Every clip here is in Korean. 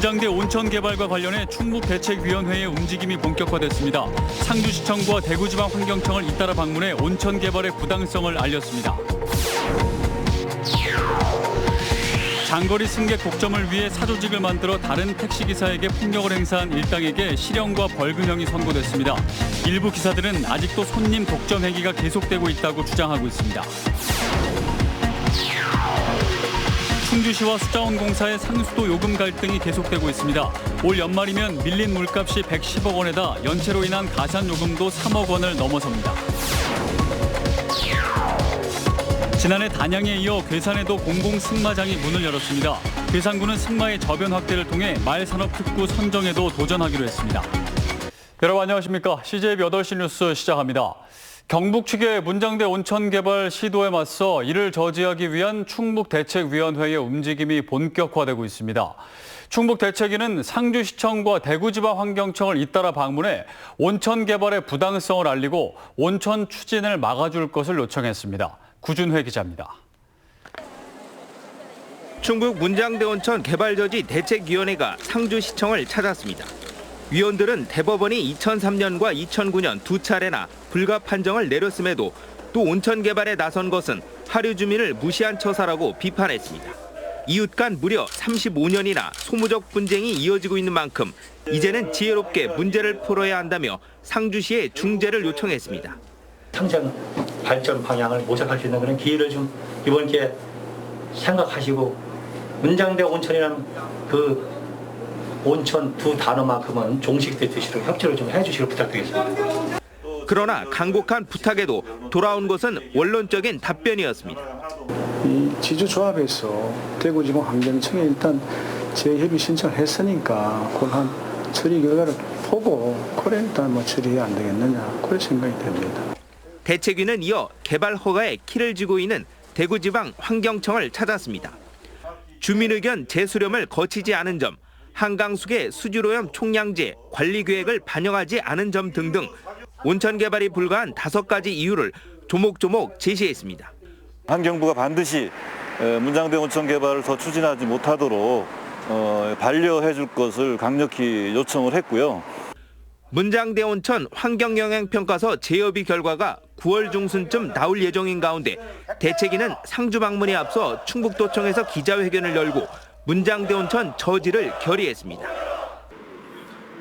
문장대 온천 개발과 관련해 충북대책위원회의 움직임이 본격화됐습니다. 상주시청과 대구지방환경청을 잇따라 방문해 온천 개발의 부당성을 알렸습니다. 장거리 승객 독점을 위해 사조직을 만들어 다른 택시기사에게 폭력을 행사한 일당에게 실형과 벌금형이 선고됐습니다. 일부 기사들은 아직도 손님 독점 행위가 계속되고 있다고 주장하고 있습니다. 충주시와 수자원공사의 상수도 요금 갈등이 계속되고 있습니다. 올 연말이면 밀린 물값이 110억 원에다 연체로 인한 가산 요금도 3억 원을 넘어섭니다. 지난해 단양에 이어 괴산에도 공공승마장이 문을 열었습니다. 괴산군은 승마의 저변 확대를 통해 말산업특구 선정에도 도전하기로 했습니다. 여러분 안녕하십니까? CJB 8시 뉴스 시작합니다. 경북 측의 문장대 온천 개발 시도에 맞서 이를 저지하기 위한 충북대책위원회의 움직임이 본격화되고 있습니다. 충북대책위는 상주시청과 대구지방환경청을 잇따라 방문해 온천 개발의 부당성을 알리고 온천 추진을 막아줄 것을 요청했습니다. 구준회 기자입니다. 충북 문장대 온천 개발저지 대책위원회가 상주시청을 찾았습니다. 위원들은 대법원이 2003년과 2009년 두 차례나 불가 판정을 내렸음에도 또 온천 개발에 나선 것은 하류 주민을 무시한 처사라고 비판했습니다. 이웃 간 무려 35년이나 소무적 분쟁이 이어지고 있는 만큼 이제는 지혜롭게 문제를 풀어야 한다며 상주시에 중재를 요청했습니다. 평생 발전 방향을 모색할 수 있는 그런 기회를 좀 이번 기회에 생각하시고 문장대 온천이라는 그 온천 두 단어만큼은 종식되듯이 협조를 좀 해주시길 부탁드리겠습니다. 그러나 간곡한 부탁에도 돌아온 것은 원론적인 답변이었습니다. 이 지주조합에서 대구지방환경청에 일단 재협의 신청을 했으니까 그한 처리 결과를 보고 그래 일단 뭐 처리해야 안 되겠느냐 그런 생각이 듭니다. 대책위는 이어 개발 허가에 키를 쥐고 있는 대구지방환경청을 찾았습니다. 주민 의견 재수렴을 거치지 않은 점, 한강수계 수질오염 총량제 관리 계획을 반영하지 않은 점 등등 온천 개발이 불가한 5가지 이유를 조목조목 제시했습니다. 환경부가 반드시 문장대 온천 개발을 더 추진하지 못하도록 반려해 줄 것을 강력히 요청을 했고요. 문장대 온천 환경영향평가서 재협의 결과가 9월 중순쯤 나올 예정인 가운데 대책위는 상주 방문에 앞서 충북도청에서 기자회견을 열고 문장대 온천 저지를 결의했습니다.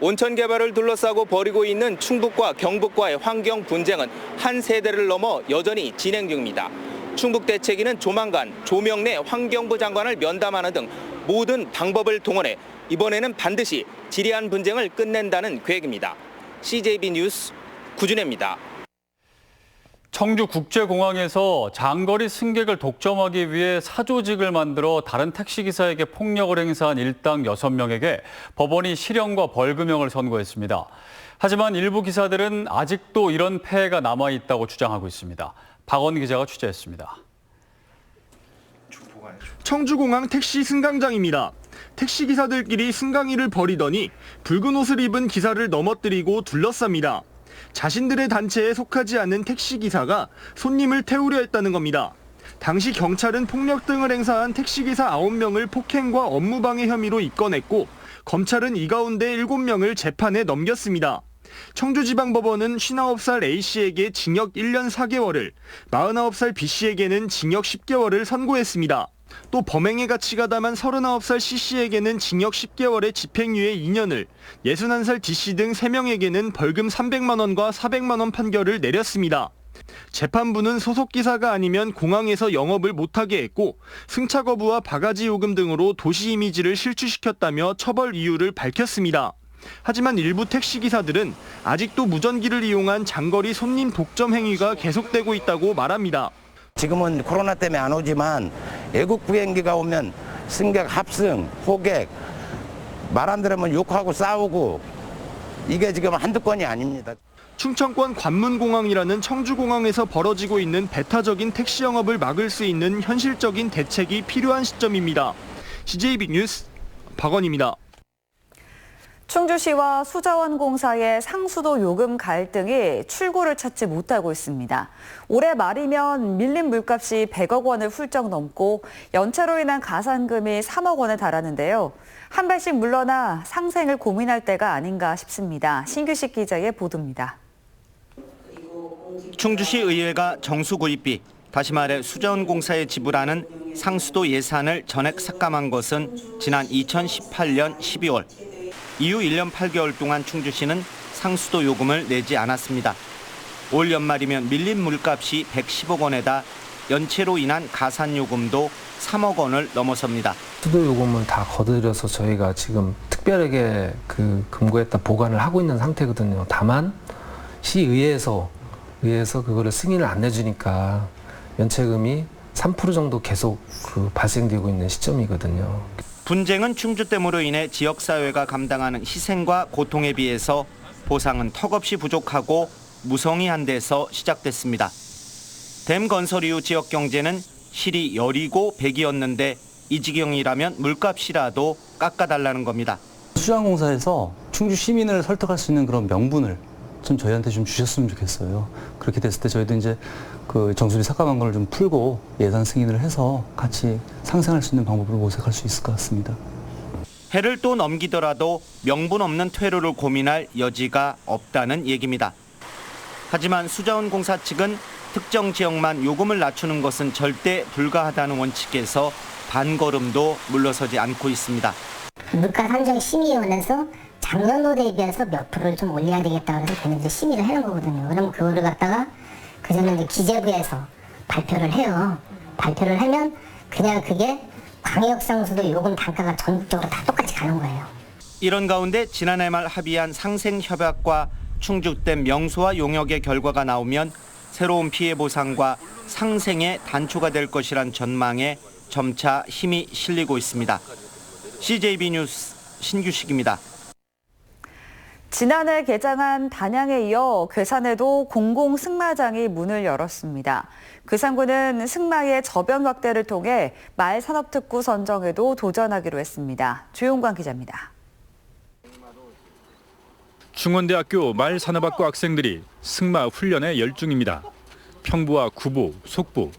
온천 개발을 둘러싸고 벌이고 있는 충북과 경북과의 환경 분쟁은 한 세대를 넘어 여전히 진행 중입니다. 충북대책위는 조만간 조명래 환경부 장관을 면담하는 등 모든 방법을 동원해 이번에는 반드시 지리한 분쟁을 끝낸다는 계획입니다. CJB 뉴스 구준혜입니다. 청주국제공항에서 장거리 승객을 독점하기 위해 사조직을 만들어 다른 택시기사에게 폭력을 행사한 일당 6명에게 법원이 실형과 벌금형을 선고했습니다. 하지만 일부 기사들은 아직도 이런 폐해가 남아있다고 주장하고 있습니다. 박원 기자가 취재했습니다. 청주공항 택시 승강장입니다. 택시기사들끼리 승강이를 벌이더니 붉은 옷을 입은 기사를 넘어뜨리고 둘러쌉니다. 자신들의 단체에 속하지 않은 택시기사가 손님을 태우려 했다는 겁니다. 당시 경찰은 폭력 등을 행사한 택시기사 9명을 폭행과 업무방해 혐의로 입건했고 검찰은 이 가운데 7명을 재판에 넘겼습니다. 청주지방법원은 59살 A씨에게 징역 1년 4개월을, 49살 B씨에게는 징역 10개월을 선고했습니다. 또 범행의 가치가 담한 39살 C씨에게는 징역 10개월에 집행유예 2년을, 61살 D씨 등 3명에게는 벌금 300만 원과 400만 원 판결을 내렸습니다. 재판부는 소속기사가 아니면 공항에서 영업을 못하게 했고 승차 거부와 바가지 요금 등으로 도시 이미지를 실추시켰다며 처벌 이유를 밝혔습니다. 하지만 일부 택시기사들은 아직도 무전기를 이용한 장거리 손님 독점 행위가 계속되고 있다고 말합니다. 지금은 코로나 때문에 안 오지만 외국 비행기가 오면 승객 합승, 호객, 말 안 들으면 욕하고 싸우고 이게 지금 한두 건이 아닙니다. 충청권 관문공항이라는 청주공항에서 벌어지고 있는 배타적인 택시 영업을 막을 수 있는 현실적인 대책이 필요한 시점입니다. CJB 뉴스 박원입니다. 충주시와 수자원공사의 상수도 요금 갈등이 출구를 찾지 못하고 있습니다. 올해 말이면 밀린 물값이 100억 원을 훌쩍 넘고 연체로 인한 가산금이 3억 원에 달하는데요. 한 발씩 물러나 상생을 고민할 때가 아닌가 싶습니다. 신규식 기자의 보도입니다. 충주시 의회가 정수구입비, 다시 말해 수자원공사에 지불하는 상수도 예산을 전액 삭감한 것은 지난 2018년 12월. 이후 1년 8개월 동안 충주시는 상수도 요금을 내지 않았습니다. 올 연말이면 밀린 물값이 110억 원에다 연체로 인한 가산요금도 3억 원을 넘어섭니다. 수도 요금을 다 거들여서 저희가 지금 특별하게 금고에다 보관을 하고 있는 상태거든요. 다만 시의회에서 그거를 승인을 안 내주니까 연체금이 3% 정도 계속 발생되고 있는 시점이거든요. 분쟁은 충주댐으로 인해 지역사회가 감당하는 희생과 고통에 비해서 보상은 턱없이 부족하고 무성의한 데서 시작됐습니다. 댐 건설 이후 지역 경제는 실이 열이고 백이었는데 이 지경이라면 물값이라도 깎아달라는 겁니다. 수자원공사에서 충주 시민을 설득할 수 있는 그런 명분을 좀 저희한테 좀 주셨으면 좋겠어요. 그렇게 됐을 때 저희도 이제 그 정수리 삭감한 걸 좀 풀고 예산 승인을 해서 같이 상생할 수 있는 방법을 모색할 수 있을 것 같습니다. 해를 또 넘기더라도 명분 없는 퇴로를 고민할 여지가 없다는 얘기입니다. 하지만 수자원공사 측은 특정 지역만 요금을 낮추는 것은 절대 불가하다는 원칙에서 반걸음도 물러서지 않고 있습니다. 물가 산정 심의위원회에서 작년도 대비해서 몇 프로를 좀 올려야 되겠다 그래서 걔네들이 심의를 해놓은 거거든요. 그럼 그거를 갖다가 그 전에 이제 기재부에서 발표를 해요. 발표를 하면 그냥 그게 광역상수도 요금 단가가 전국적으로 다 똑같이 가는 거예요. 이런 가운데 지난해 말 합의한 상생협약과 충주댐 명소와 용역의 결과가 나오면 새로운 피해 보상과 상생의 단초가 될 것이란 전망에 점차 힘이 실리고 있습니다. CJB 뉴스 신규식입니다. 지난해 개장한 단양에 이어 괴산에도 공공승마장이 문을 열었습니다. 괴산군은 승마의 저변 확대를 통해 말산업특구 선정에도 도전하기로 했습니다. 조용관 기자입니다. 중원대학교 말산업학과 학생들이 승마 훈련에 열중입니다. 평부와 구부, 속부,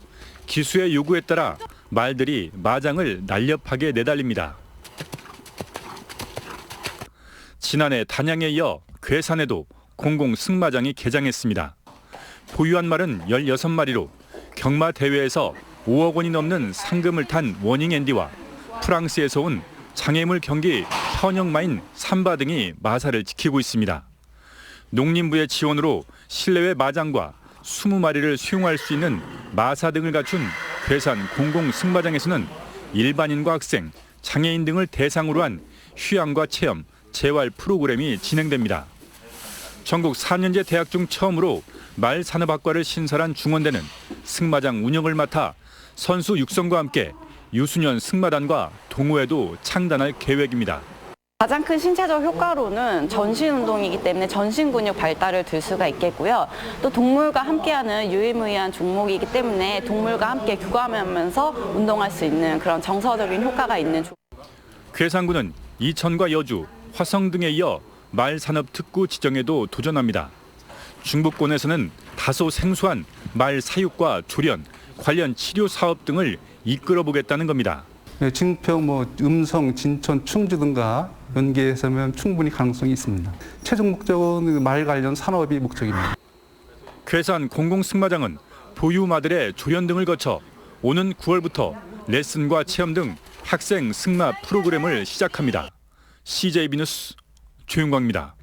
기수의 요구에 따라 말들이 마장을 날렵하게 내달립니다. 지난해 단양에 이어 괴산에도 공공승마장이 개장했습니다. 보유한 말은 16마리로 경마 대회에서 5억 원이 넘는 상금을 탄 워닝앤디와 프랑스에서 온 장애물 경기 현역마인 삼바 등이 마사를 지키고 있습니다. 농림부의 지원으로 실내외 마장과 20마리를 수용할 수 있는 마사 등을 갖춘 괴산 공공승마장에서는 일반인과 학생, 장애인 등을 대상으로 한 휴양과 체험, 재활 프로그램이 진행됩니다. 전국 4년제 대학 중 처음으로 말산업학과를 신설한 중원대는 승마장 운영을 맡아 선수 육성과 함께 유소년 승마단과 동호회도 창단할 계획입니다. 가장 큰 신체적 효과로는 전신 운동이기 때문에 전신 근육 발달을 들 수가 있겠고요. 또 동물과 함께하는 유일무이한 종목이기 때문에 동물과 함께 교감하면서 운동할 수 있는 그런 정서적인 효과가 있는. 괴산군은 이천과 여주, 화성 등에 이어 말산업특구 지정에도 도전합니다. 중부권에서는 다소 생소한 말 사육과 조련, 관련 치료 사업 등을 이끌어보겠다는 겁니다. 증평, 음성, 진천, 충주 등과 연계해서면 충분히 가능성이 있습니다. 최종 목적은 말 관련 산업이 목적입니다. 괴산 공공승마장은 보유마들의 조련 등을 거쳐 오는 9월부터 레슨과 체험 등 학생 승마 프로그램을 시작합니다. CJB 뉴스 조윤광입니다.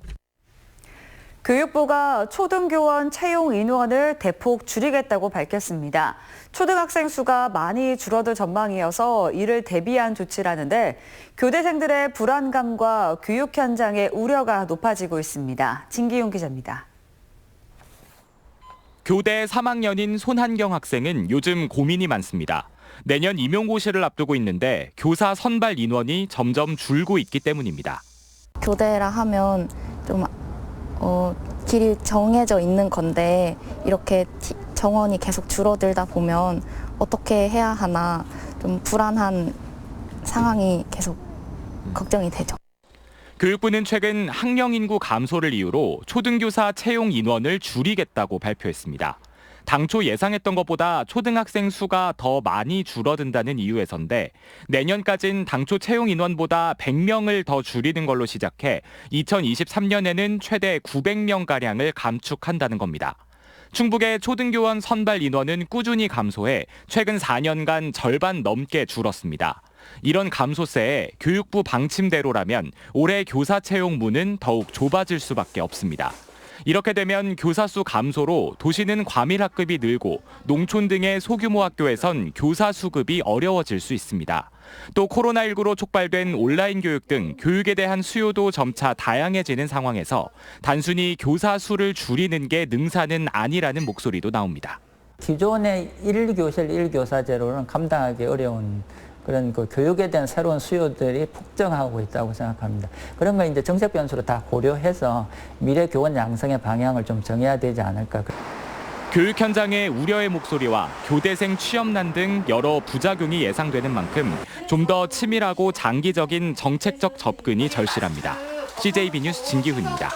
교육부가 초등교원 채용 인원을 대폭 줄이겠다고 밝혔습니다. 초등학생 수가 많이 줄어들 전망이어서 이를 대비한 조치라는데 교대생들의 불안감과 교육 현장의 우려가 높아지고 있습니다. 진기용 기자입니다. 교대 3학년인 손한경 학생은 요즘 고민이 많습니다. 내년 임용고시를 앞두고 있는데 교사 선발 인원이 점점 줄고 있기 때문입니다. 교대라 하면 좀 길이 정해져 있는 건데 이렇게 정원이 계속 줄어들다 보면 어떻게 해야 하나 좀 불안한 상황이 계속 걱정이 되죠. 교육부는 최근 학령 인구 감소를 이유로 초등교사 채용 인원을 줄이겠다고 발표했습니다. 당초 예상했던 것보다 초등학생 수가 더 많이 줄어든다는 이유에서인데 내년까진 당초 채용 인원보다 100명을 더 줄이는 걸로 시작해 2023년에는 최대 900명가량을 감축한다는 겁니다. 충북의 초등교원 선발 인원은 꾸준히 감소해 최근 4년간 절반 넘게 줄었습니다. 이런 감소세에 교육부 방침대로라면 올해 교사 채용 문은 더욱 좁아질 수밖에 없습니다. 이렇게 되면 교사 수 감소로 도시는 과밀 학급이 늘고 농촌 등의 소규모 학교에선 교사 수급이 어려워질 수 있습니다. 또 코로나19로 촉발된 온라인 교육 등 교육에 대한 수요도 점차 다양해지는 상황에서 단순히 교사 수를 줄이는 게 능사는 아니라는 목소리도 나옵니다. 기존의 1교실 1교사제로는 감당하기 어려운 그런 그 교육에 대한 새로운 수요들이 폭증하고 있다고 생각합니다. 그런 거 이제 정책 변수로 다 고려해서 미래 교원 양성의 방향을 좀 정해야 되지 않을까. 교육 현장의 우려의 목소리와 교대생 취업난 등 여러 부작용이 예상되는 만큼 좀 더 치밀하고 장기적인 정책적 접근이 절실합니다. CJB 뉴스 진기훈입니다.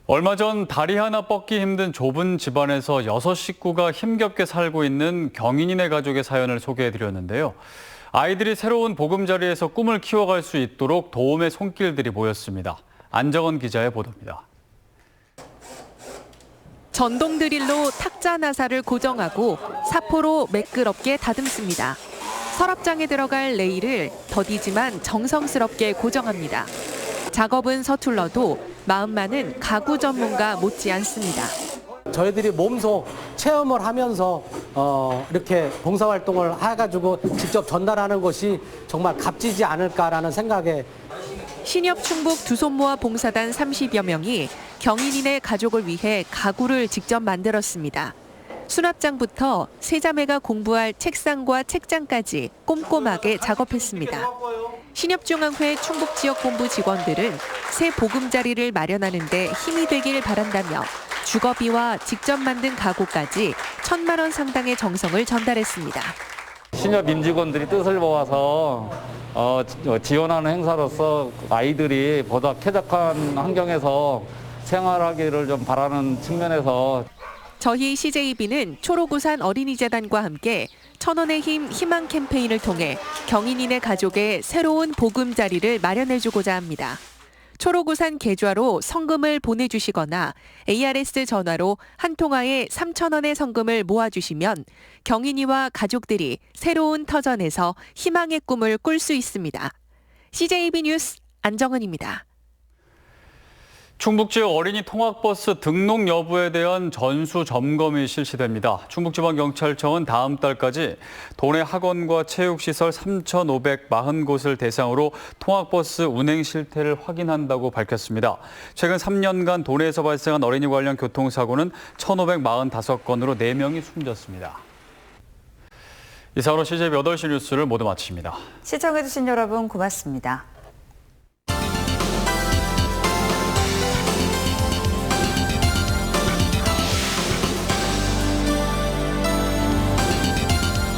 얼마 전 다리 하나 뻗기 힘든 좁은 집안에서 6식구가 힘겹게 살고 있는 경인이네 가족의 사연을 소개해드렸는데요. 아이들이 새로운 보금자리에서 꿈을 키워갈 수 있도록 도움의 손길들이 보였습니다. 안정원 기자의 보도입니다. 전동 드릴로 탁자 나사를 고정하고 사포로 매끄럽게 다듬습니다. 서랍장에 들어갈 레일을 더디지만 정성스럽게 고정합니다. 작업은 서툴러도 마음만은 가구 전문가 못지 않습니다. 저희들이 몸소 체험을 하면서 이렇게 봉사활동을 해가지고 직접 전달하는 것이 정말 값지지 않을까라는 생각에 신협 충북 두 손 모아 봉사단 30여 명이 경인이네 가족을 위해 가구를 직접 만들었습니다. 수납장부터 세 자매가 공부할 책상과 책장까지 꼼꼼하게 작업했습니다. 신협중앙회 충북지역본부 직원들은 새 보금자리를 마련하는 데 힘이 되길 바란다며 주거비와 직접 만든 가구까지 1,000만 원 상당의 정성을 전달했습니다. 신협 임직원들이 뜻을 모아서 지원하는 행사로서 아이들이 보다 쾌적한 환경에서 생활하기를 좀 바라는 측면에서 저희 CJB는 초록우산 어린이재단과 함께 1,000원의 힘 희망 캠페인을 통해 경인이네 가족의 새로운 보금자리를 마련해주고자 합니다. 초록우산 계좌로 성금을 보내주시거나 ARS 전화로 한 통화에 3,000원의 성금을 모아주시면 경인이와 가족들이 새로운 터전에서 희망의 꿈을 꿀 수 있습니다. CJB 뉴스 안정은입니다. 충북 지역 어린이 통학버스 등록 여부에 대한 전수 점검이 실시됩니다. 충북지방경찰청은 다음 달까지 도내 학원과 체육시설 3,540곳을 대상으로 통학버스 운행 실태를 확인한다고 밝혔습니다. 최근 3년간 도내에서 발생한 어린이 관련 교통사고는 1,545건으로 4명이 숨졌습니다. 이상으로 CJB 8시 뉴스를 모두 마칩니다. 시청해주신 여러분 고맙습니다.